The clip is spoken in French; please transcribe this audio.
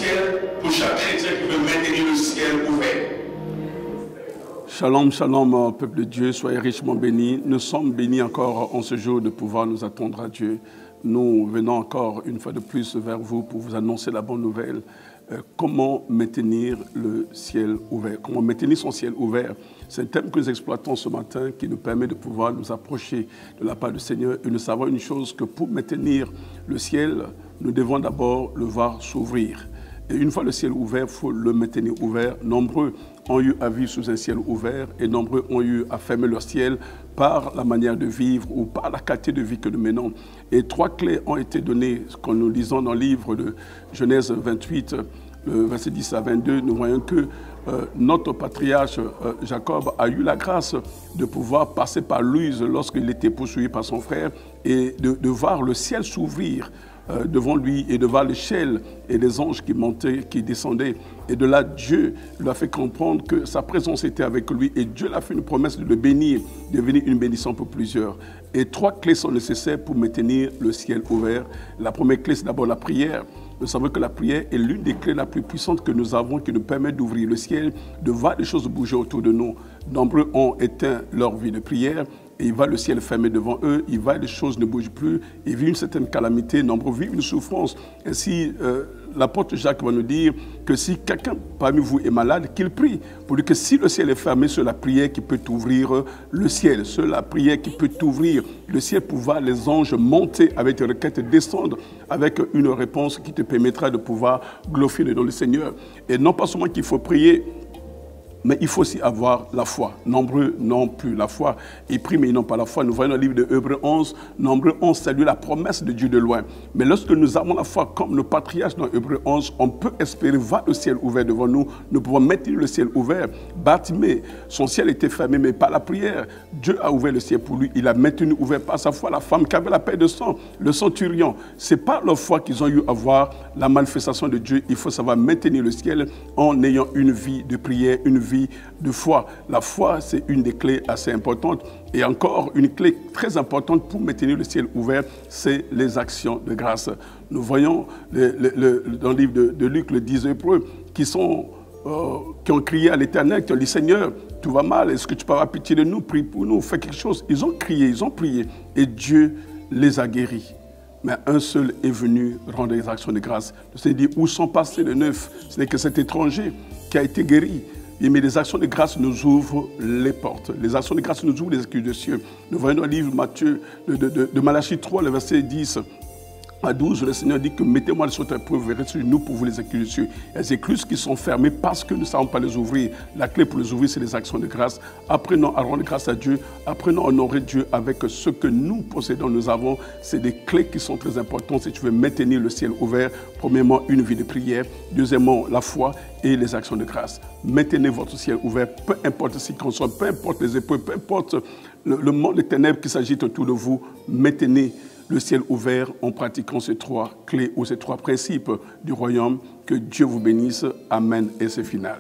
ciel pour chaque chrétien qui veut maintenir le ciel ouvert. Shalom, shalom, peuple de Dieu, soyez richement bénis. Nous sommes bénis encore en ce jour de pouvoir nous attendre à Dieu. Nous venons encore une fois de plus vers vous pour vous annoncer la bonne nouvelle. Comment maintenir le ciel ouvert? Comment maintenir son ciel ouvert? C'est un thème que nous exploitons ce matin qui nous permet de pouvoir nous approcher de la part du Seigneur. Et nous savons une chose, que pour maintenir le ciel, nous devons d'abord le voir s'ouvrir. Et une fois le ciel ouvert, il faut le maintenir ouvert. Nombreux ont eu à vivre sous un ciel ouvert et nombreux ont eu à fermer leur ciel par la manière de vivre ou par la qualité de vie que nous menons. Et trois clés ont été données, quand nous lisons dans le livre de Genèse 28, le verset 10 à 22, nous voyons que notre patriarche Jacob a eu la grâce de pouvoir passer par Luz lorsqu'il était poursuivi par son frère et de voir le ciel s'ouvrir devant lui et de voir l'échelle et les anges qui montaient, qui descendaient. Et de là, Dieu lui a fait comprendre que sa présence était avec lui et Dieu lui a fait une promesse de le bénir, de devenir une bénédiction pour plusieurs. Et trois clés sont nécessaires pour maintenir le ciel ouvert. La première clé, c'est d'abord la prière. Nous savons que la prière est l'une des clés la plus puissantes que nous avons, qui nous permet d'ouvrir le ciel, de voir les choses bouger autour de nous. Nombreux ont éteint leur vie de prière et il va le ciel fermer devant eux, il va les choses ne bougent plus, ils vivent une certaine calamité, nombreux vivent une souffrance. Ainsi, l'apôtre Jacques va nous dire que si quelqu'un parmi vous est malade, qu'il prie. Pour dire que si le ciel est fermé, c'est la prière qui peut ouvrir le ciel. C'est la prière qui peut ouvrir le ciel pour voir les anges monter avec des requêtes, descendre avec une réponse qui te permettra de pouvoir glorifier le nom du Seigneur. Et non pas seulement qu'il faut prier, mais il faut aussi avoir la foi. Nombreux n'ont plus la foi. Ils prient, mais ils n'ont pas la foi. Nous voyons dans le livre de Hébreux 11, nombreux ont salué la promesse de Dieu de loin. Mais lorsque nous avons la foi, comme nos patriarches dans Hébreux 11, on peut espérer voir le ciel ouvert devant nous. Nous pouvons maintenir le ciel ouvert. Bartimée, son ciel était fermé, mais par la prière, Dieu a ouvert le ciel pour lui. Il a maintenu ouvert par sa foi la femme qui avait la paix de sang, le centurion. C'est par leur foi qu'ils ont eu à voir la manifestation de Dieu. Il faut savoir maintenir le ciel en ayant une vie de prière, une vie de foi. La foi, c'est une des clés assez importantes. Et encore, une clé très importante pour maintenir le ciel ouvert, c'est les actions de grâce. Nous voyons dans le livre de Luc, le 10 Hébreux, qui ont crié à l'Éternel, qui ont dit, Seigneur, tout va mal, est-ce que tu peux avoir pitié de nous, prie pour nous, fais quelque chose. Ils ont crié, ils ont prié, et Dieu les a guéris. Mais un seul est venu rendre des actions de grâce. Il s'est dit, où sont passés les neuf? Ce n'est que cet étranger qui a été guéri. Mais les actions de grâce nous ouvrent les portes. Les actions de grâce nous ouvrent les excuses de cieux. Nous voyons dans le livre de Malachie 3, le verset 10 à 12, le Seigneur dit que mettez-moi sur ta preuve, verrez sur nous pour vous les excuses de cieux. Les écluses qui sont fermées parce que nous ne savons pas les ouvrir. La clé pour les ouvrir, c'est les actions de grâce. Apprenons à rendre grâce à Dieu. Apprenons à honorer Dieu avec ce que nous possédons, nous avons. C'est des clés qui sont très importantes si tu veux maintenir le ciel ouvert. Premièrement, une vie de prière. Deuxièmement, la foi et les actions de grâce. Maintenez votre ciel ouvert, peu importe ce qu'on soit, peu importe les épreuves, peu importe le monde de ténèbres qui s'agite autour de vous, maintenez le ciel ouvert en pratiquant ces trois clés ou ces trois principes du royaume. Que Dieu vous bénisse. Amen. Et c'est final.